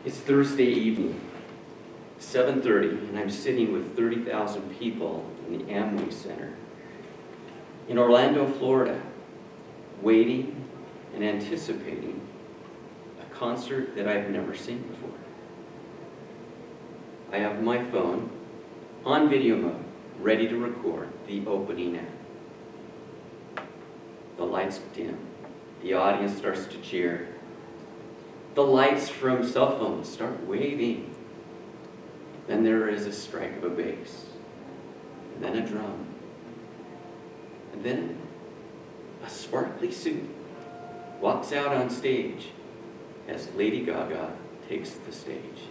It's Thursday evening, 7:30, and I'm sitting with 30,000 people in the Amway Center in Orlando, Florida, waiting and anticipating a concert that I've never seen before. I have my phone on video mode, ready to record the opening act. The lights dim. The audience starts to cheer. The lights from cell phones start waving. Then there is a strike of a bass, and then a drum, and then a sparkly suit walks out on stage as Lady Gaga takes the stage.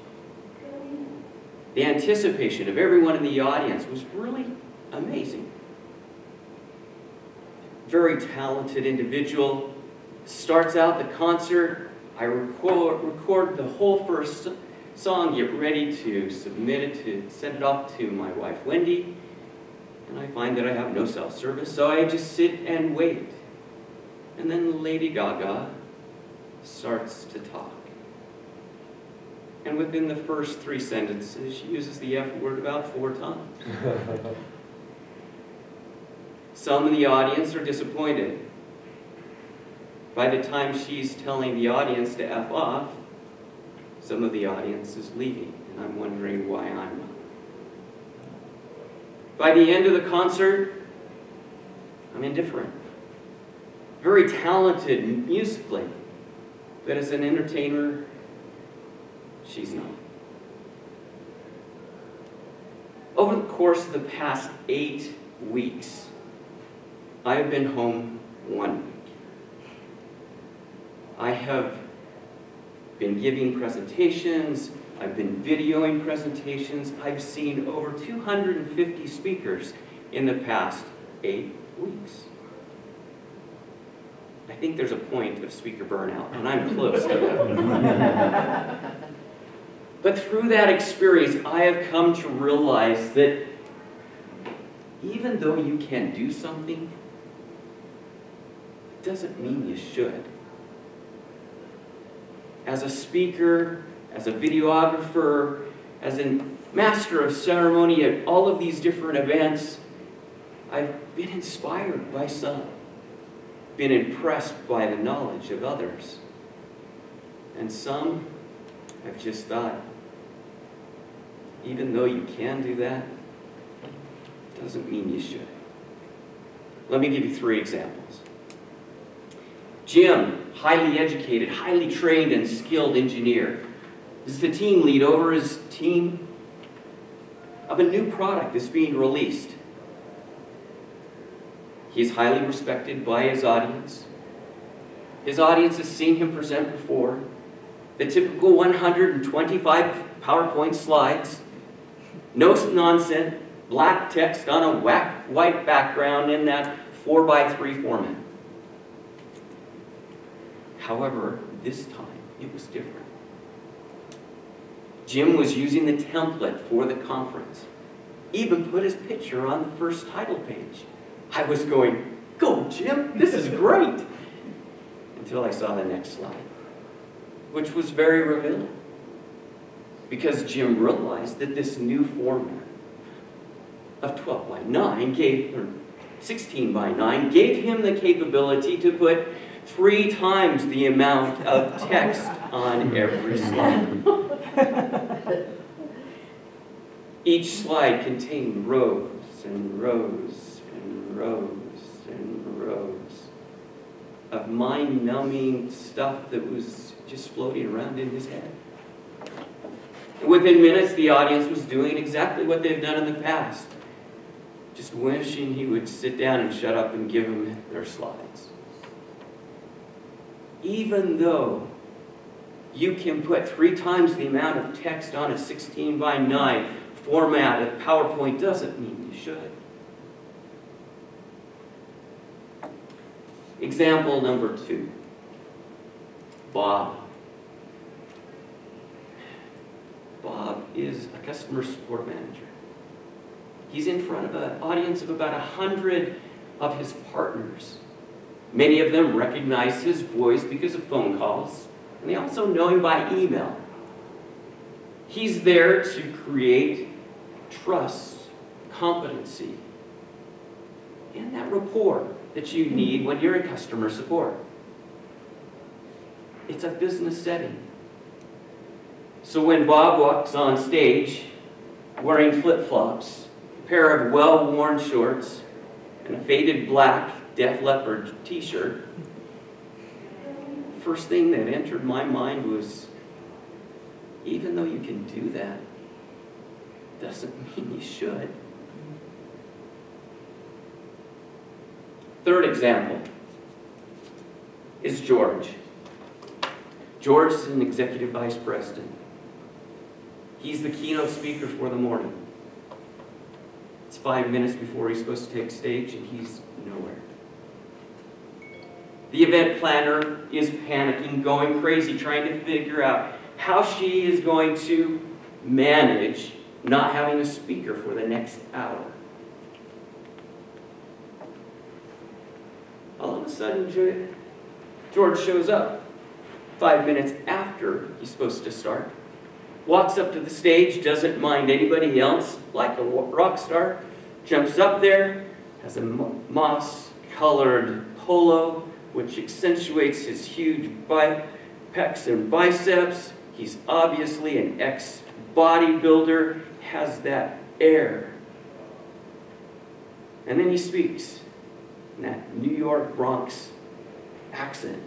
The anticipation of everyone in the audience was really amazing. Very talented individual, starts out the concert. I record the whole first song, get ready to submit it, to send it off to my wife Wendy, and I find that I have no self-service, so I just sit and wait. And then Lady Gaga starts to talk. And within the first 3 sentences, she uses the F word about 4 times. Some in the audience are disappointed. By the time she's telling the audience to F off, some of the audience is leaving, and I'm wondering why I'm not. By the end of the concert, I'm indifferent. Very talented musically, but as an entertainer, she's not. Over the course of the past 8 weeks, I have been home 1 week. I have been giving presentations, I've been videoing presentations, I've seen over 250 speakers in the past 8 weeks. I think there's a point of speaker burnout, and I'm close to that. But through that experience, I have come to realize that even though you can do something, it doesn't mean you should. As a speaker, as a videographer, as a master of ceremony at all of these different events, I've been inspired by some, been impressed by the knowledge of others. And some, I've just thought, even though you can do that, doesn't mean you should. Let me give you 3 examples. Jim, highly educated, highly trained and skilled engineer, is the team lead over his team of a new product that's being released. He's highly respected by his audience. His audience has seen him present before. The typical 125 PowerPoint slides, no nonsense, black text on a white background in that 4x3 format. However, this time, it was different. Jim was using the template for the conference. Even put his picture on the first title page. I was going, "Go, Jim, this is great!" Until I saw the next slide, which was very revealing. Because Jim realized that this new format of 12x9 or 16x9 gave him the capability to put 3 times the amount of text on every slide. Each slide contained rows and rows and rows and rows of mind-numbing stuff that was just floating around in his head. Within minutes, the audience was doing exactly what they've done in the past, just wishing he would sit down and shut up and give them their slides. Even though you can put 3 times the amount of text on a 16x9 format of PowerPoint doesn't mean you should. Example number 2. Bob. Bob is a customer support manager. He's in front of an audience of about 100 of his partners. Many of them recognize his voice because of phone calls, and they also know him by email. He's there to create trust, competency, and that rapport that you need when you're in customer support. It's a business setting. So when Bob walks on stage wearing flip-flops, a pair of well-worn shorts, and a faded black Def Leppard t-shirt, first thing that entered my mind was, even though you can do that, doesn't mean you should. Third example is George. George is an executive vice president. He's the keynote speaker for the morning. It's 5 minutes before he's supposed to take stage, and he's nowhere. The event planner is panicking, going crazy, trying to figure out how she is going to manage not having a speaker for the next hour. All of a sudden, George shows up 5 minutes after he's supposed to start, walks up to the stage, doesn't mind anybody else, like a rock star, jumps up there, has a moss-colored polo, which accentuates his huge pecs and biceps. He's obviously an ex-bodybuilder, has that air. And then he speaks in that New York Bronx accent,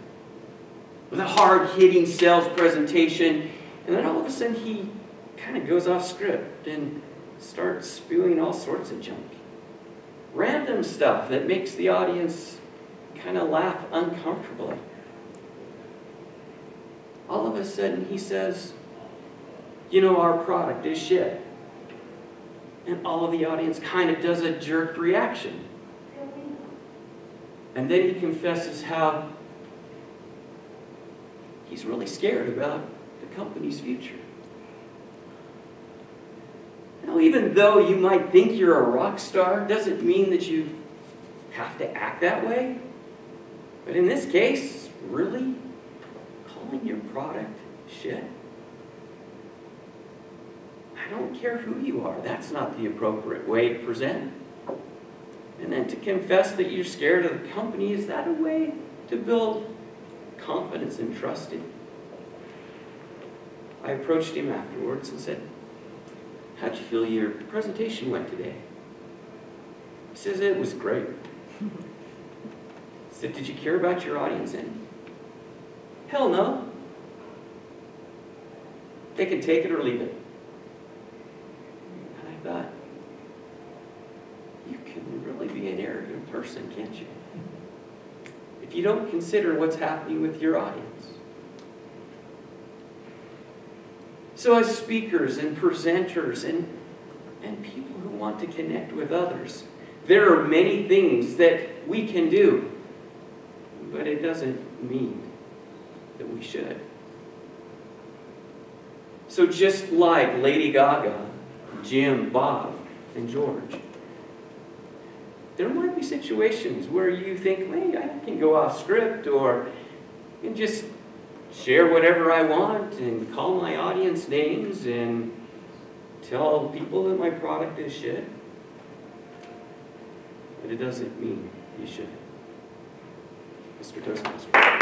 with a hard-hitting sales presentation, and then all of a sudden he kind of goes off script and starts spewing all sorts of junk. Random stuff that makes the audience kind of laugh uncomfortably. All of a sudden he says, you know, our product is shit. And all of the audience kind of does a jerk reaction. And then he confesses how he's really scared about the company's future. Now, even though you might think you're a rock star, doesn't mean that you have to act that way. But in this case, really? Calling your product shit? I don't care who you are. That's not the appropriate way to present. And then to confess that you're scared of the company, is that a way to build confidence and trust in? I approached him afterwards and said, how'd you feel your presentation went today? He says, it was great. I said, did you care about your audience any? Hell no. They can take it or leave it. And I thought, you can really be an arrogant person, can't you? If you don't consider what's happening with your audience. So as speakers and presenters and people who want to connect with others, there are many things that we can do, but it doesn't mean that we should. So just like Lady Gaga, Jim, Bob, and George, there might be situations where you think, hey, I can go off script, or I can just share whatever I want and call my audience names and tell people that my product is shit. But it doesn't mean you should. Mr. Toastmaster.